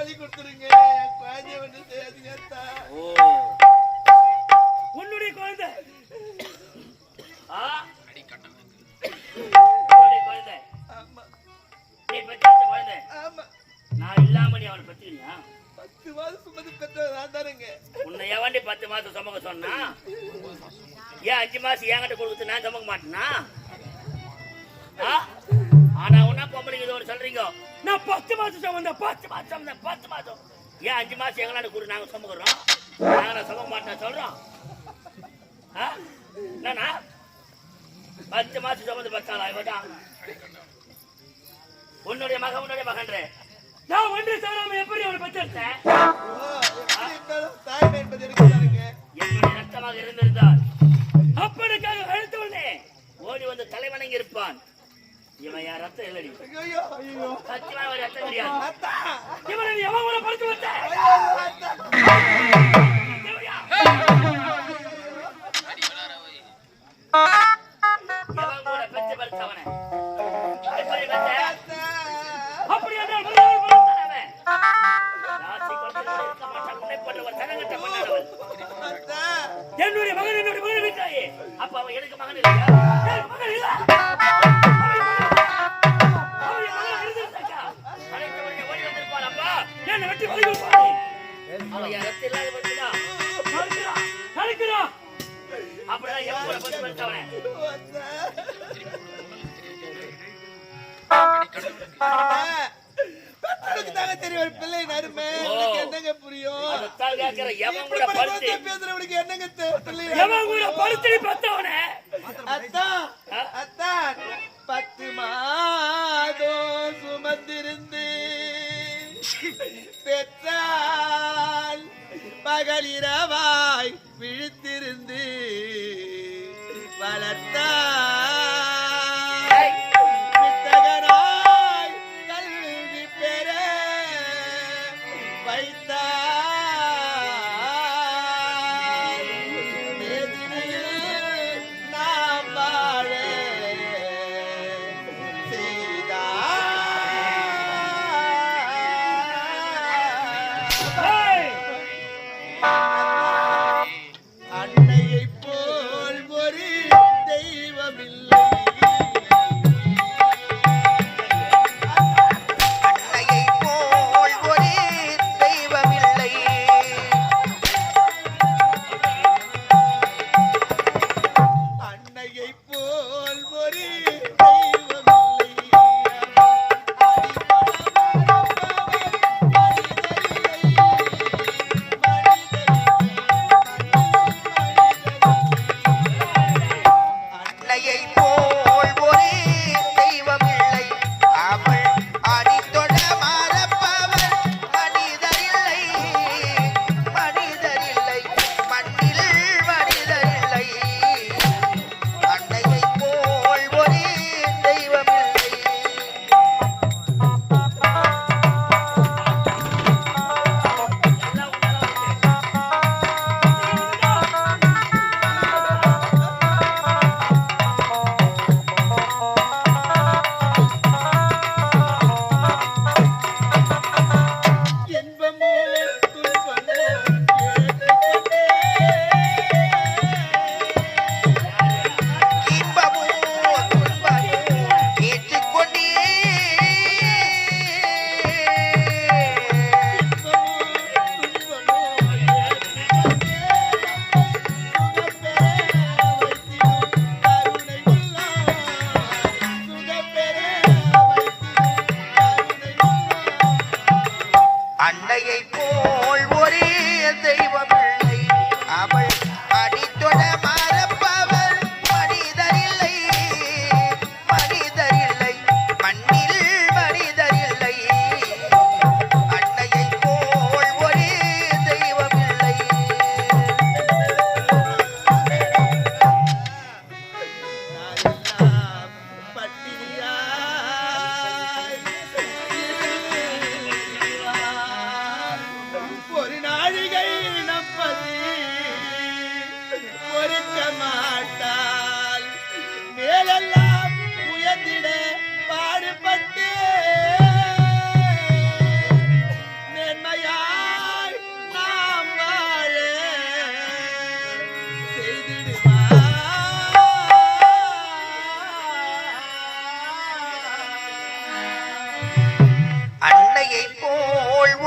வழி கொடுத்துருங்க. என் குழந்தைய வந்து செய்யாதீங்க. உன்னுடைய குழந்தை நான் இல்லாம நீ அவனை பத்தியா? 10 மாதம் சுமந்து பெற்றவர் நான் தானுங்க. உன்னை எவண்டி 10 மாதம் சுமக்க சொன்னா? ஏன் 5 மாசம் என்கிட்ட கொடுத்து நான் சுமக்க மாட்டேனா? ஆனா உன்னா பொம்பளைங்க இது ஒரு சொல்றீங்க, நான் 10 மாசம் சுமந்தேன், 10 மாசம் ஏன் 5 மாசம் எங்களால கூட நாங்க சுமக்கிறோம்? நாங்க சுமக்க மாட்டேன் சொல்றோம். என்னன்னா 10 மாசம் சுமந்து பத்தாளா இவட்டான் உன்னுடைய மகன்ற நான் ஒன்று சொல்லாம எப்படி அவனை பத்திருந்தேன்? என்னுடைய ரத்தமாக இருந்திருந்தால் அப்பனுக்காக அழுத்தவனே ஓடி வந்து தலைவணங்கி இருப்பான். இவன் யார் ரத்தம் இல்லடி, சத்தியமா ஒரு ரத்தம் கிடையாது. இவனை எவன் கூட படுத்து வந்த எவன் கூட பெற்று படுத்தவனை அப்படி என்றால் என்னுடைய மகன் விட்டாயே. அப்ப அவன் எனக்கு மகன் இல்லையா? மகன் இல்ல ஓடி வந்திருப்பான். அப்பா என்ன வெட்டி வலிப்பாரு. அவன் ரத்தம் இல்லாத படுத்துடா அப்படிதான் எவன் கூட படுத்து படுத்தவனே தெரியும். பிள்ளை நறுமை என்னங்க புரியும்? பேசுறவனுக்கு என்னங்க பத்தவனே அத்தான் அத்தான் 10 மாதம் சுமந்திருந்து பெற்றால் பகலிரவாய் விழித்திருந்து வளர்த்தால்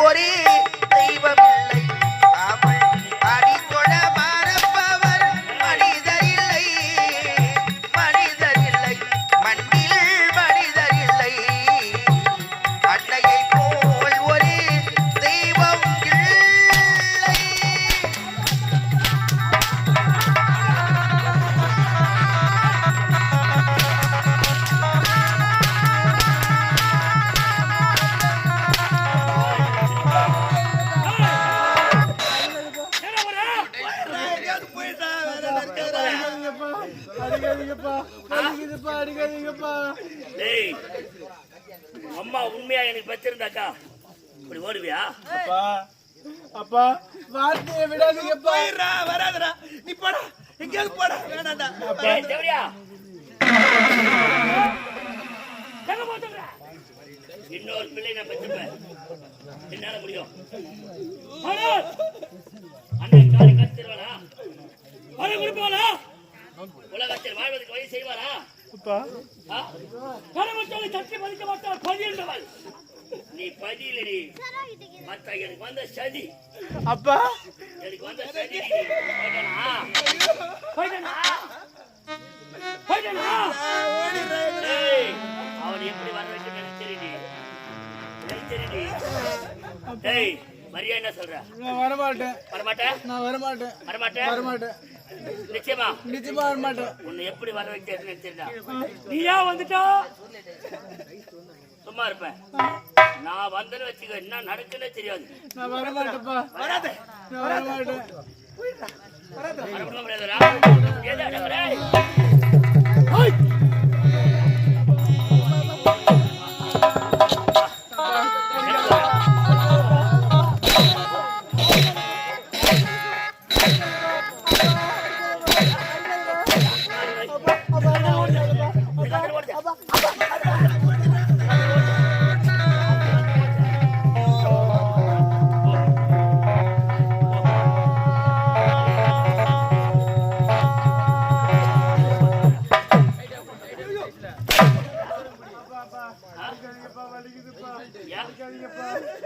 ஒரே தெய்வமில்லை அவள் அடித்தொட மறப்பவர் மனிதர் இல்லை மனிதர் இல்லை மண்ணில் மனிதர் இல்லை அன்னையை போல் ஒரே தெய்வம் இல்லை. நான் எங்கேயாவது போயிட்டா வேற நடக்கிறேன். டேய், அம்மா உண்மையா எனக்கு பத்திருந்தாக்கா இப்படி ஓடுவியா? அப்பா வார்த்தையை விடாதீங்கப்பா. போயிடுறா வராதடா நீ போடா எங்கேயாவது போடா வேணாண்டா. டேய், தேவடியா எங்க போட்டுற? இன்னொரு பிள்ளை நான் பெற்றுப்பேன், என்னால முடியும். அண்ணன் காலை கத்திருவாளா? வர கொடுப்பாளா? உலகத்தில் வாழ்வதற்கு வழி செய்வாரா? கடவுளை தட்டி மதிக்க மாட்டால் பதி என்றவள். நீ பதிலடி மற்ற எனக்கு வந்த சதி. அப்பா எனக்கு வந்த சதி. அவன் எப்படி வர வைக்க நினைச்சிருடி. டேய், மரியா என்ன சொல்ற? நான் வரமாட்டேன். வரமாட்டேன்? நான் வரமாட்டேன். வரமாட்டேன்? வரமாட்டேன். நிச்சயமா நிச்சயமா வரமாட்டேன். உன்னை எப்படி வர வைக்க நினைச்சிருந்தா? நீயா வந்துட்டா சும்மா இருப்பேன். நான் வந்தேன்னு வச்சுக்க, என்ன நடக்குன்னே தெரியாது. நான் வரமாட்டேன்ப்பா. வராத நான் வரமாட்டேன். வரக்கூட முடியாதுடா. ஏதா வர?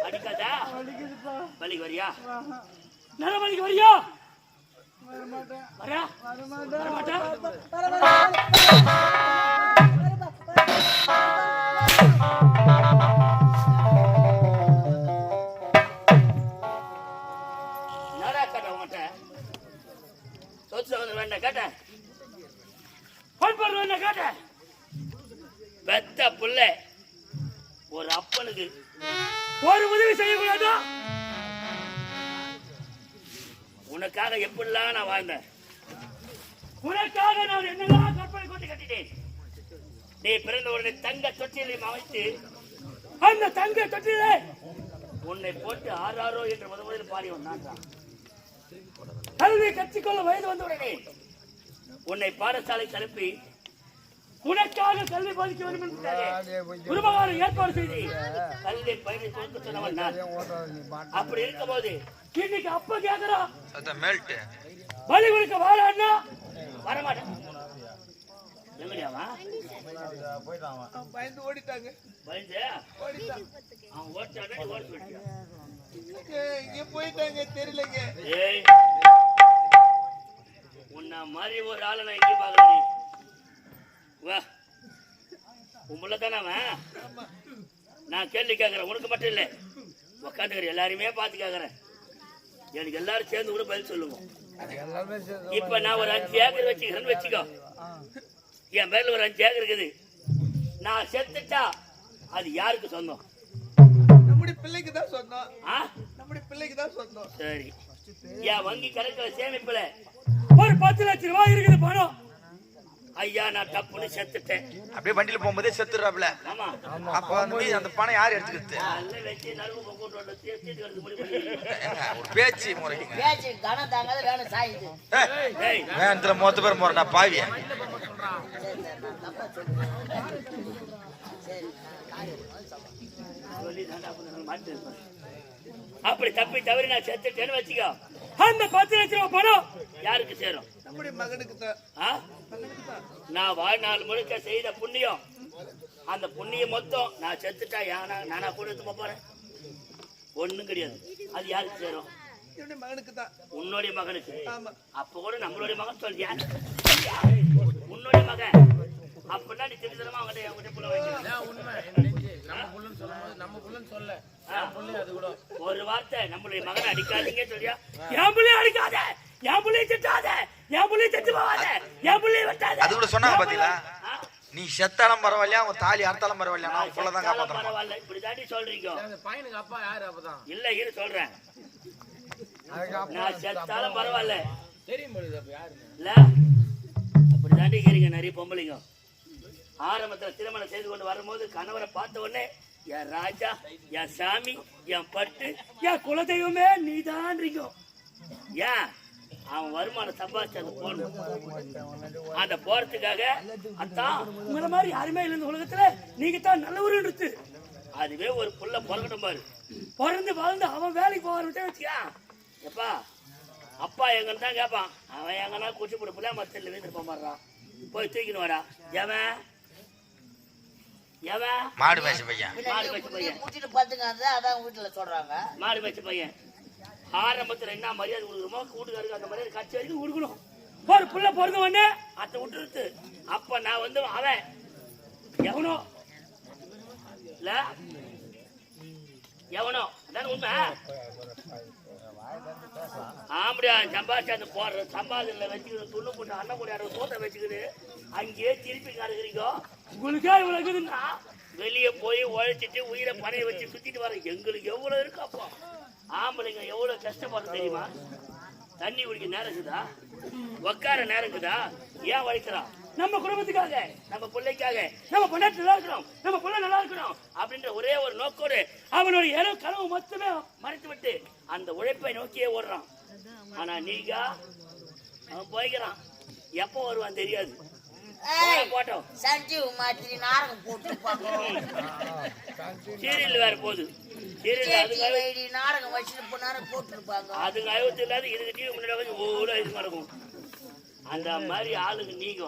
அடிக்காதா? வலிக்கு வரியா? நல்ல வலிக்கு வரியா? வரமாட்டேன். வரா? வரமாட்டா? என்னடா கேட்ட உங்கள்கிட்ட? சொத்து வந்து வேண்டாம் கேட்டேன். பண்பாடு வேண்டாம் கேட்டேன். பெத்த புள்ள ஒரு அப்பனுக்கு ஒரு உதவி செய்யக்கூடாதா? உனக்காக எப்படிலாம் நான் வாழ்ந்தேன். உனக்காக நான் என்னெல்லாம் கற்பனை கொண்டு கட்டினேன். நீ பிறந்த உடனே தங்க தொட்டிலையும் அமைத்து அந்த தங்க தொட்டிலே உன்னை போட்டு ஆறாரோ என்று முதலில் பாடி வந்தான். கல்வி கற்றுக்கொள்ள வயது வந்த உடனே உன்னை பாடசாலை அனுப்பி உனக்காக கல்வி போதிக்க வேண்டும் என்று குருமகாரம் ஏற்பாடு செய்து கல்வி பயிரை கொடுக்க சொன்னவன் நான். அப்படி இருக்கும் போது இன்னைக்கு அப்ப கேக்குறான் பலி கொடுக்க வாழா வரமாட்டேன். எங்கடியாவா பயந்து ஓடிட்டாங்க. பயந்து அவன் ஓட்டானே ஓட்டு விட்டியா? இங்க போயிட்டாங்க தெரியலங்க. ஏய், உன்ன மாதிரி ஒரு ஆளை நான் எங்கே பாக்குறேன். வா, உங்களை தானே அவன். நான் கேள்வி கேட்கறேன், உனக்கு மட்டும் இல்லை, உக்காந்துக்கிறேன் எல்லாருமே பார்த்து கேட்கறேன். எனக்கு எல்லாரும் சேர்ந்து கூட பதில் சொல்லுவோம். இப்ப நான் ஒரு 5 ஏக்கர் வச்சுக்கிறேன்னு வச்சுக்கோ. என் பேர்ல ஒரு 5 ஏக்கர் இருக்குது. நான் செத்துட்டா அது யாருக்கு சொந்தம்? நம்முடைய பிள்ளைக்கு தான் சொந்தம். நம்முடைய பிள்ளைக்கு தான் சொந்தம். சரி, என் வங்கி கணக்குல சேமிப்புல ஒரு 10 லட்சம் ரூபாய் இருக்குது பணம். ஐயா நான் தப்புன்னு செத்துட்டேன். அப்படியே வண்டியில போகும்போதே செத்துறாப்ல. ஆமா, அப்ப அந்த பணம் யார் எடுத்துக்கிறது? நல்ல வச்சு நல்வு போட்டு தேர்ச்சிட்டு வந்து முடிவு ஒரு பேச்சு முறைங்க. பேச்சு கணம் தாங்காத வேணும் சாயுது. ஏய், வேணத்துல மொத்த பேர் முறை நான் பாவிய. அப்படி தப்பி தவறி நான் செத்துட்டேன்னு வச்சுக்கோ, அந்த 10 லட்சம் ரூபாய் பணம் யாருக்கு சேரும்? நம்முடைய மகனுக்கு தான். நான் வாழ்நாள் முழுக்க செய்த புண்ணியம், அந்த புண்ணியம் மொத்தம் நான் செத்துட்டா நானா கூட எடுத்து போறேன். ஒண்ணும் கிடையாது. அது யாருக்கு சேரும்? என்னுடைய மகனுக்கு தான். உன்னுடைய மகனுக்கு. ஆமா. அப்ப கூட நம்மளுடைய மகன் சொல்றியா? உன்னுடைய மகன் அப்படின்னா நீ தெரிஞ்சமா அவங்ககிட்ட புள்ள வைக்கணும். ஒரு வார்த்தை நம்மளுடைய மகனை அடிக்காதீங்க சொல்லியா? என் பிள்ளைய அடிக்காத, என் பிள்ளைய திட்டாத, என் பிள்ளைய திட்டு போவாத, என் பிள்ளைய வெட்டாத. அது கூட சொன்னாங்க பாத்தீங்களா? நீ செத்தாலும் பரவாயில்லையா, உன் தாலி அறுத்தாலும் பரவாயில்லையா, நான் புள்ளதான் காப்பாத்தறேன். பரவாயில்ல, இப்படி தாண்டி சொல்றீங்க. அந்த பையனுக்கு அப்பா யாரு அப்பதான்? இல்ல இரு சொல்றேன். நான் செத்தாலும் பரவாயில்ல. தெரியும் பொழுது அப்ப யாரு? இல்ல அப்படி தாண்டி கேறீங்க நிறைய பொம்பளைங்க. ஆரம்பத்துல திருமணம் செய்து கொண்டு வரும்போது கணவரை பார்த்த உடனே என் ராஜா, என் சாமி, என் பட்டு, என் குலதெய்வமே நீதான்றீங்க. ஏன்? அவன் வருமானம் சம்பாதிச்சு அது போடணும். அந்த போறதுக்காக அத்தான் உங்களை மாதிரி யாருமே இல்லை இந்த உலகத்துல, நீங்க தான் நல்லவருன்றது. அதுவே ஒரு புள்ள பிறக்கட்டும் பாரு, பிறந்து வாழ்ந்து அவன் வேலைக்கு போகிறதே வச்சுக்கா. எப்பா அப்பா எங்கன்னு தான் கேட்பான். அவன் எங்கன்னா குச்சி போட புள்ள மத்தியில் வீட்டுக்கு போறான். போய் தூக்கின்னு வாடா. எவன் எவன்? மாடு மேய்ச்ச பையன். மாடு மேய்ச்ச பையன். கூட்டிட்டு பாத்துங்க, அதான் வீட்டுல சொல்றாங்க. மாடு மேய்ச்ச பையன். ஆரம்பத்துல என்ன மரியாதை கொடுக்குறோமோ கூட்டுக்காருக்கு அந்த மரியாதை கட்சி வரைக்கும் கொடுக்கணும். ஒரு புள்ள பிறந்த உடனே அத்தை விட்டுருத்து. அப்ப நான் வந்து அவன் எவனோ இல்ல எவனோ அதான் உண்மை. ஆம்படியா சம்பாதிச்சு அந்த போடுற சம்பாதில வச்சுக்கிட்டு துண்ணு போட்டு அண்ணன் கூட யாரோ சோத்தை வச்சுக்கிட்டு அங்கேயே திருப்பி கறக்குறீங்க. உங்களுக்கா இவ்வளவு இருக்குதுன்னா வெளியே போய் உழைச்சிட்டு உயிரை பணைய வச்சு சுத்திட்டு வர எங்களுக்கு எவ்வளவு இருக்கு. அப்போ ஆம்பளைங்க எவ்வளவு கஷ்டப்படுறது தெரியுமா? தண்ணி குடிக்க நேரம் இருக்குதா? உக்கார நேரம் இருக்குதா? ஏன் உழைக்கிறான்? நம்ம குடும்பத்துக்காக, நம்ம பிள்ளைக்காக, நம்ம பொண்டாட்டி நல்லா இருக்கணும், நம்ம பிள்ளை நல்லா இருக்கணும் அப்படின்ற ஒரே ஒரு நோக்கோடு அவனுடைய இரவு கனவு மொத்தமே மறைத்து விட்டு அந்த உழைப்பை நோக்கியே ஓடுறான். ஆனா நீங்க அவன் போய்க்கிறான். எப்போ வருவான் தெரியாது. போட்டோம் சஞ்சீவ் மாதிரி நாடகம் போட்டு சீரியல் வேற போகுது. சீரியல் நாடகம் வச்சுட்டு போனாரு போட்டுருப்பாங்க. அதுங்க அழுவத்து இல்லாத இதுக்கு டிவி முன்னாடி வந்து ஒவ்வொரு இது நடக்கும். அந்த மாதிரி ஆளுங்க நீங்க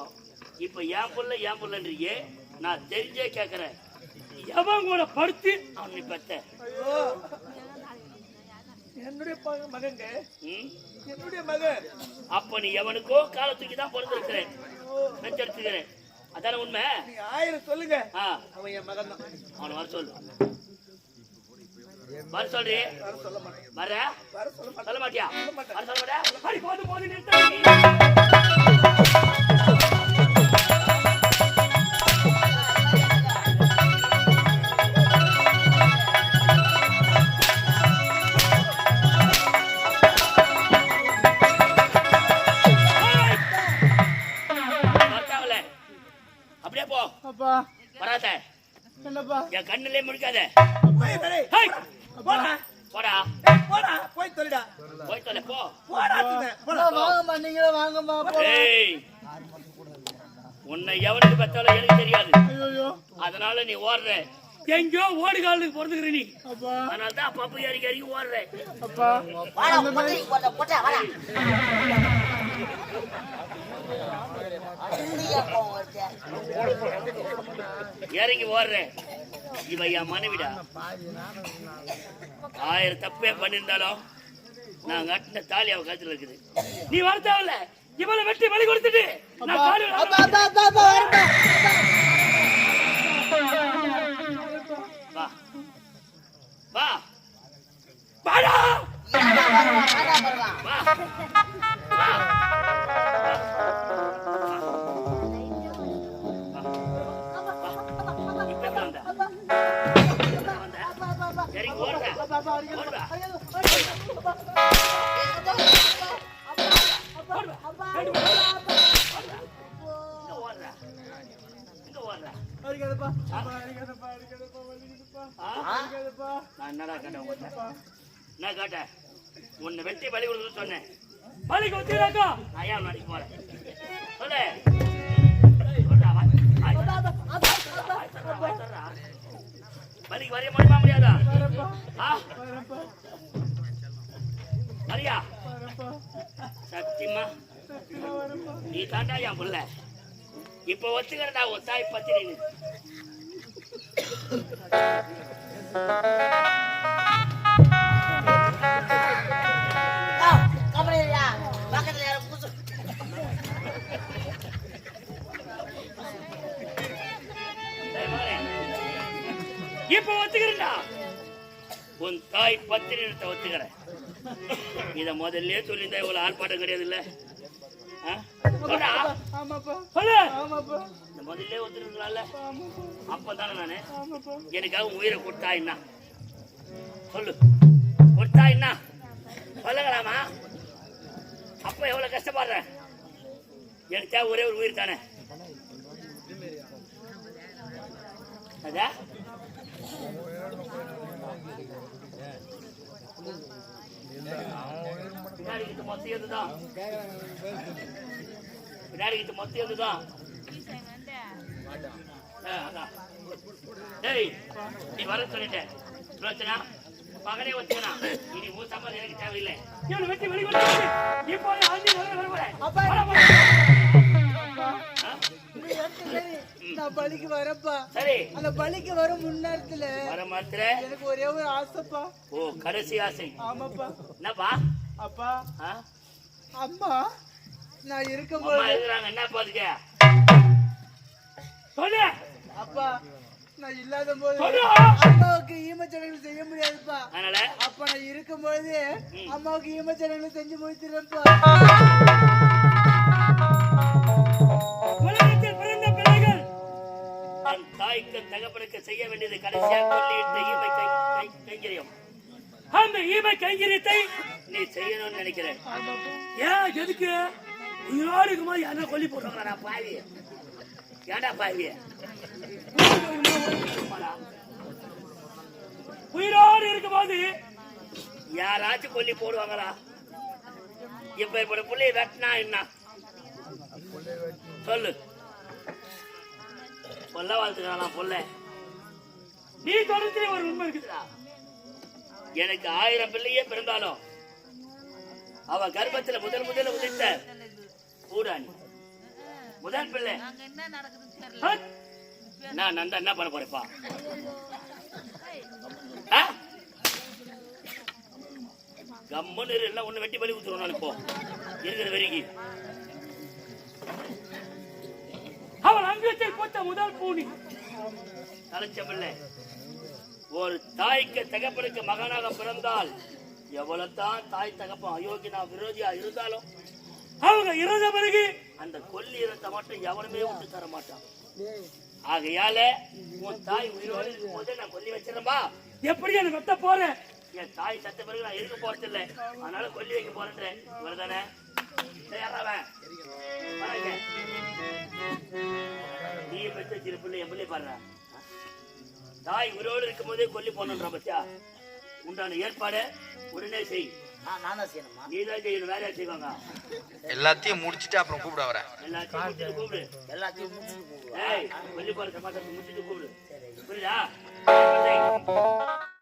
இப்ப என் புள்ளன்றீங்க. நான் தெரிஞ்சே கேட்கறேன். எவன் கூட படுத்து அவனை பெத்த என்னுடைய மகங்க, என்னுடைய மகன். அப்ப நீ எவனுக்கோ காலை தூக்கி தான் பிறந்திருக்கிறேன், நெச்செடுத்துக்கிறேன். அதான உண்மை. நீ 1000 சொல்லுங்க, ஆ அவன் என் மகன் தான். அவனை வர சொல்லு. வர சொல்றே. வர சொல்ல மாட்டேன். வர வர சொல்ல மாட்டேன். சொல்ல மாட்டியா? வர சொல்ல மாட்டியா? அடி போது போது நிறுத்த. அப்படியே போ. அப்பா வராத. என்னப்பா? என் கண்ணிலே முடிக்காத. போடா போடா போடா, போய் தொலைடா. போய் தொலை போ. போடா போடா. வாங்கம்மா, நீங்களே வாங்கம்மா. ஏய், உன்னை எவனுக்கு பெற்றாலும் எனக்கு தெரியாது. ஐயோ அதனால நீ ஓடுற. எங்கயோ ஓடுகாலுக்கு பிறந்துக்கிற நீ. அப்பா அதனால தான் அப்பப்ப ஏறி ஏறி ஓடுற. அப்பா இறங்கி ஓடுற. இவ என் மனைவிடா. 1000 தப்பே பண்ணிருந்தாலும் நான் கட்டின தாலி அவ கழுத்துல இருக்குது. நீ வரத்தாவில்ல. இவளை வெட்டி பலி கொடுத்துட்டு நான் காலையில வா வா வாடா வா வா. இறங்கி ஓடுற. ஓடுவா. என்னடா கேட்டேன்? என்ன கேட்டேன்? உன்னை வெட்டி பலி கொடுத்து சொன்னேன். பலி கொடுத்தீராக்கா நான் ஏன் நடிக்க போறேன்? சொல்லு. பலிக்கு வரைய முடியுமா முடியாதா? வரியா? சத்தியமா நீ தாண்டா என் புள்ள. இப்ப ஒத்துக்கிறடா உன் தாய் பத்திரின்னு. தாய் பத்திரினத்தை ஒத்துக்கிறேன். இத முதல்ல சொல்லியிருந்தா இவ்வளவு ஆர்ப்பாட்டம் கிடையாது இல்ல? ஆமாப்பா சொல்லு. ஆமாப்பா இந்த முதல்ல ஒத்துருக்கலாம்ல? ஆமாப்பா அப்பதானே நானு ஆமாப்பா எனக்காக உயிரை கொடுத்தா என்ன சொல்லு, கொடுத்தா என்ன சொல்லலாமா? அப்ப எவ்வளவு கஷ்டப்படுறேன். எனக்கு தேவை ஒரே ஒரு உயிர் தானே. அதா பின்னாடி கிட்ட மொத்தம் எதுதான், பின்னாடி கிட்ட மொத்தம் எதுதான். டேய் நீ வர சொல்லிட்டேன் பிரச்சனை மகனே வச்சுக்கணும். இனி மூ சம்பளம் எனக்கு தேவையில்லை. இவனை வெட்டி வெளியே இப்போ நான் பலிக்கு வரப்பா. சரி அந்த பலிக்கு வர முன்னேரத்துல வர மாத்திர எனக்கு ஒரே ஒரு ஆசைப்பா. ஓ கடைசி ஆசை. ஆமாப்பா. என்னப்பா? அப்பா அம்மா நான் அம்மா இருக்கும்போது இருக்கிறாங்க. என்ன பாத்துக்க சொல்லு. அப்பா நான் இல்லாத போது சொல்லு. அம்மாவுக்கு ஈமச்சடங்குகள் செய்ய முடியாதுப்பா. அதனால அப்ப நான் இருக்கும்போது அம்மாவுக்கு ஈமச்சடங்குகள் செஞ்சு முடிச்சிருப்பா. உலகத்தில் பிறந்த பிள்ளைகள் தன் தாய்க்கு தகப்பனுக்கு செய்ய வேண்டியது கடைசியாக சொல்லிட்டு ஈமை கைங்கரியம். அந்த ஈமை கைங்கரியத்தை நீ செய்யணும்னு நினைக்கிறேன். ஏன் எதுக்கு உயிரோடு இருக்கும்போது என்ன கொல்லி போடுவாங்களா பாவி? ஏடா பாவி உயிரோடு இருக்கும்போது யாராச்சும் கொல்லி போடுவாங்களா? இப்ப இப்ப புள்ளைய வெட்டினா என்ன சொல்லு. பொல்ல வாழ்த்துக்கலாம் பொல்ல. நீ தொடர்ந்து ஒரு உண்மை இருக்குதா? எனக்கு 1000 பிள்ளையே பிறந்தாலும் அவ கர்ப்பத்துல முதல்ல உதித்த பூடானி முதல் பிள்ளை. நான் நந்தா என்ன பண்ண போறப்பா? கம்முன்னு எல்லாம் ஒண்ணு வெட்டி பலி ஊத்துறோம். நான் இப்போ இருக்கிற வரைக்கும் அவள் அங்கத்தில் போட்ட முதல் பூனி தலைச்ச பிள்ளை. ஒரு தாய்க்கு தகப்பனுக்கு மகனாக பிறந்தால் எவ்வளவுதான் தாய் தகப்பன் அயோக்கியனா விரோதியா இருந்தாலும் அவங்க இறந்த பிறகு அந்த கொல்லி இறந்த மட்டும் எவனுமே விட்டு தர மாட்டான். ஆகையால உன் தாய் உயிரோடு இருக்கும் போது நான் கொல்லி வச்சிருந்தா எப்படி எனக்கு வெட்ட போறேன்? என் தாய் சத்த பிறகு நான் இருக்க போறது இல்லை. அதனால கொல்லி வைக்க போறேன். இவ்வளவுதானே? நீ பெற்ற சிறு பிள்ளை என் பிள்ளை பாடுற. தாய் உயிரோடு இருக்கும் போதே கொல்லி போனோன்ற பத்தியா உண்டான ஏற்பாடு உடனே செய். நீதான் செய்யணும். வேலையா செய்வாங்க. எல்லாத்தையும் முடிச்சுட்டு அப்புறம் கூப்பிட வரேன். எல்லாத்தையும் முடிச்சுட்டு கூப்பிடு. எல்லாத்தையும் முடிச்சுட்டு கூப்பிடு. கொல்லி போற சமாச்சாரத்தை முடிச்சுட்டு கூப்பிடு. புரியுதா?